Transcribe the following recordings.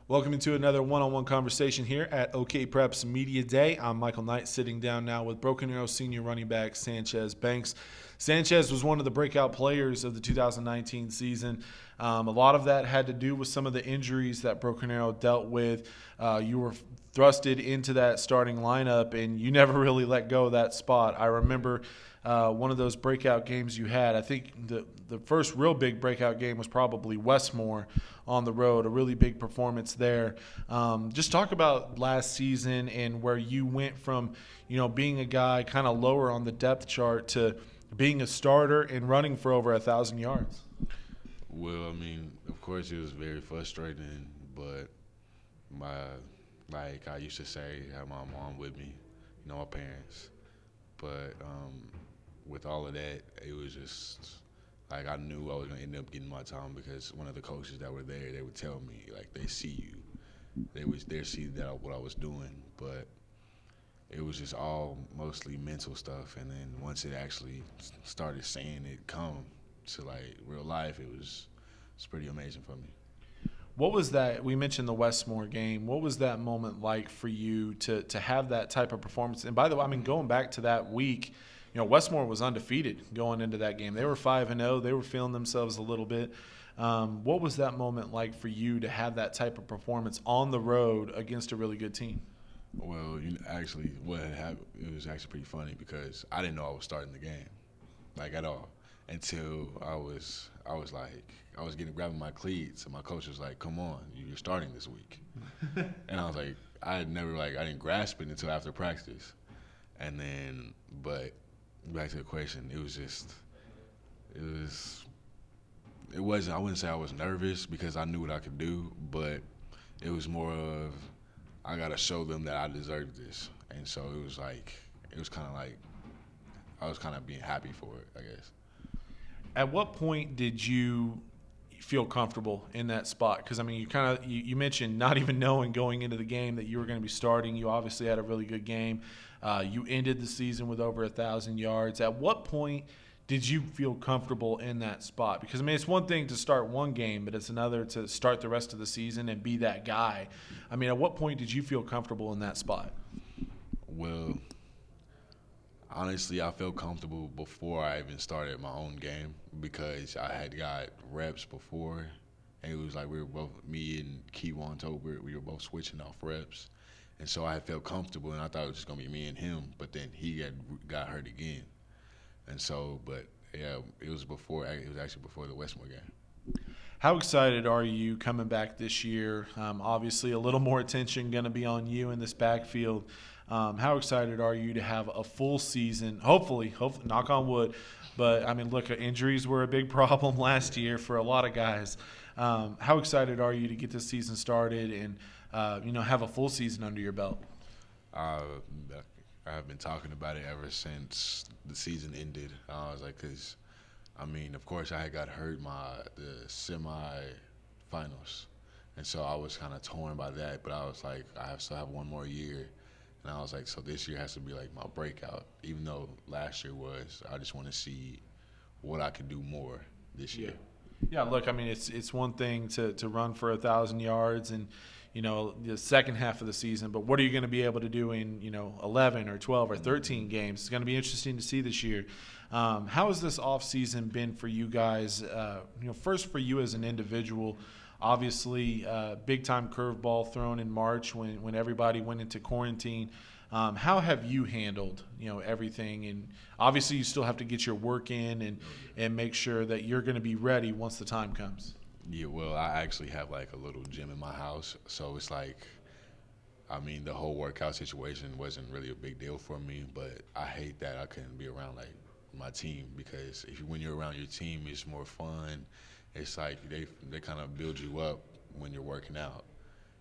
Welcome into another one-on-one conversation here at OKPreps Media Day. I'm Michael Knight, sitting down now with Broken Arrow senior running back Sanchez Banks. Sanchez was one of the breakout players of the 2019 season. A lot of that had to do with some of the injuries that Broken Arrow dealt with. You were thrusted into that starting lineup, and you never really let go of that spot. I remember one of those breakout games you had. I think the first real big breakout game was probably Westmore on the road, a really big performance there. Just talk about last season and where you went from, being a guy kind of lower on the depth chart to being a starter and running for over 1,000 yards. Well, of course it was very frustrating, but like I used to say, have my mom with me, my parents. But with all of that, it was just like I knew I was gonna end up getting my time because one of the coaches that were there, they would tell me like they see you, they see that what I was doing, but it was just all mostly mental stuff. And then once it actually started seeing it come to like real life, it's pretty amazing for me. What was that? We mentioned the Westmore game. What was that moment like for you to have that type of performance? And by the way, going back to that week, Westmore was undefeated going into that game. They were 5-0. They were feeling themselves a little bit. What was that moment like for you to have that type of performance on the road against a really good team? Well, actually, what had happened, it was actually pretty funny because I didn't know I was starting the game, like at all, until I was grabbing my cleats, and my coach was like, "Come on, you're starting this week," and I was like, I didn't grasp it until after practice, and then, but back to the question, it wasn't. I wouldn't say I was nervous because I knew what I could do, but it was more of I gotta show them that I deserve this, and so it was kind of like I was kind of being happy for it, I guess. At what point did you feel comfortable in that spot? Because you mentioned not even knowing going into the game that you were going to be starting. You obviously had a really good game. You ended the season with over 1,000 yards. At what point did you feel comfortable in that spot? Because it's one thing to start one game, but it's another to start the rest of the season and be that guy. At what point did you feel comfortable in that spot? Well, honestly, I felt comfortable before I even started my own game because I had got reps before, and it was like we were both, me and Keywan Tobert, we were both switching off reps, and so I felt comfortable, and I thought it was just gonna be me and him, but then he got hurt again, and so, but yeah, it was actually before the Westmore game. How excited are you coming back this year? Obviously, a little more attention going to be on you in this backfield. How excited are you to have a full season? Hopefully, knock on wood. But look, injuries were a big problem last year for a lot of guys. How excited are you to get this season started and have a full season under your belt? I've been talking about it ever since the season ended. I was like, because of course, I had got hurt the semi-finals, and so I was kind of torn by that. But I was like, still have one more year, and I was like, so this year has to be like my breakout. Even though last year was, I just want to see what I could do more this year. Yeah. Look, it's one thing to run for 1,000 yards and the second half of the season, but what are you going to be able to do in 11 or 12 or 13 games? It's going to be interesting to see this year. How has this offseason been for you guys? First for you as an individual, obviously big-time curveball thrown in March when everybody went into quarantine. How have you handled everything? And obviously you still have to get your work in and make sure that you're going to be ready once the time comes. Yeah, well, I actually have like a little gym in my house, so it's like, the whole workout situation wasn't really a big deal for me, but I hate that I couldn't be around like my team because when you're around your team, it's more fun. It's like they kind of build you up when you're working out,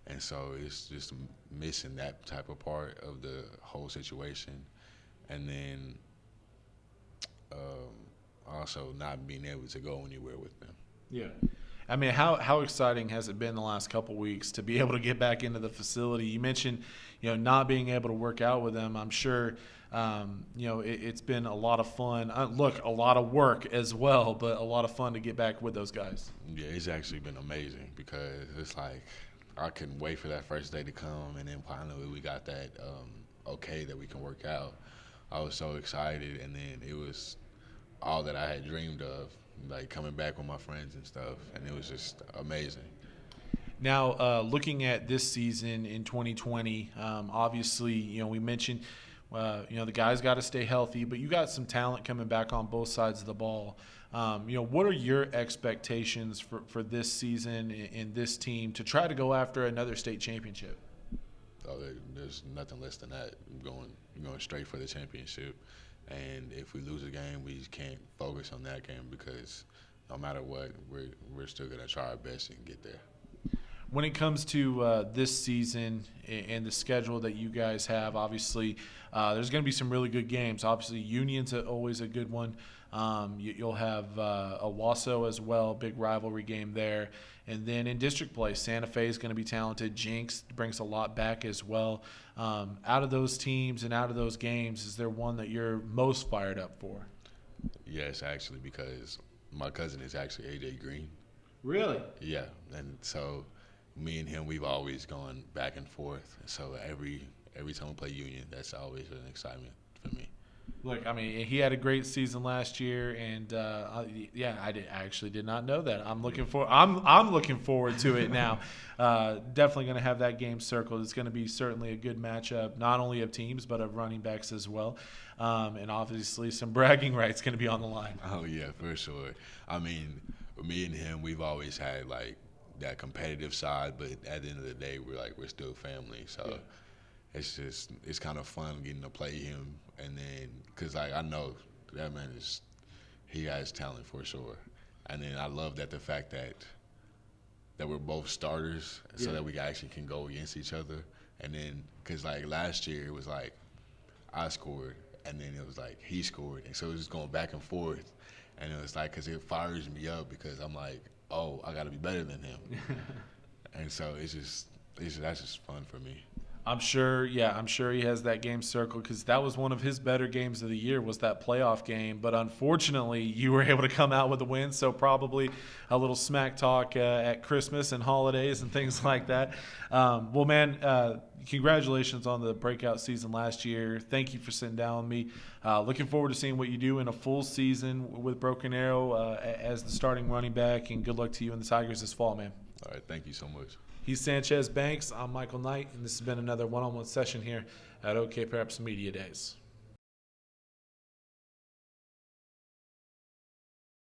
and so it's just missing that type of part of the whole situation, and then also not being able to go anywhere with them. Yeah. How exciting has it been the last couple weeks to be able to get back into the facility? You mentioned, not being able to work out with them. I'm sure, it's been a lot of fun. Look, a lot of work as well, but a lot of fun to get back with those guys. Yeah, it's actually been amazing because it's like I couldn't wait for that first day to come, and then finally we got that okay that we can work out. I was so excited, and then it was all that I had dreamed of, like coming back with my friends and stuff, and it was just amazing. Now, looking at this season in 2020, obviously, we mentioned, the guys got to stay healthy, but you got some talent coming back on both sides of the ball. What are your expectations for this season in this team to try to go after another state championship? So there's nothing less than that. Going straight for the championship, and if we lose a game, we can't focus on that game because no matter what, we're still gonna try our best and get there. When it comes to this season and the schedule that you guys have, obviously there's going to be some really good games. Obviously, Union's always a good one. You'll have Owasso as well, big rivalry game there. And then in district play, Santa Fe is going to be talented. Jinx brings a lot back as well. Out of those teams and out of those games, is there one that you're most fired up for? Yes, actually, because my cousin is actually AJ Green. Really? Yeah, and so me and him, we've always gone back and forth. So every time we play Union, that's always an excitement for me. Look, I mean, he had a great season last year, and I actually did not know that. I'm looking forward to it now. Definitely going to have that game circled. It's going to be certainly a good matchup, not only of teams but of running backs as well, and obviously some bragging rights going to be on the line. Oh yeah, for sure. I mean, me and him, we've always had like that competitive side, but at the end of the day, we're still family. So. Yeah. It's kind of fun getting to play him, and then because I know that man he has talent for sure, and then I love the fact that we're both starters, so that we actually can go against each other, and then because like last year it was like I scored, and then it was like he scored, and so it was just going back and forth, and it was like because it fires me up because I'm like, oh, I got to be better than him, and so that's just fun for me. I'm sure he has that game circled because that was one of his better games of the year was that playoff game. But unfortunately, you were able to come out with a win, so probably a little smack talk at Christmas and holidays and things like that. Well, man, congratulations on the breakout season last year. Thank you for sitting down with me. Looking forward to seeing what you do in a full season with Broken Arrow as the starting running back, and good luck to you and the Tigers this fall, man. All right, thank you so much. He's Sanchez Banks. I'm Michael Knight, and this has been another one-on-one session here at OKPreps Media Days.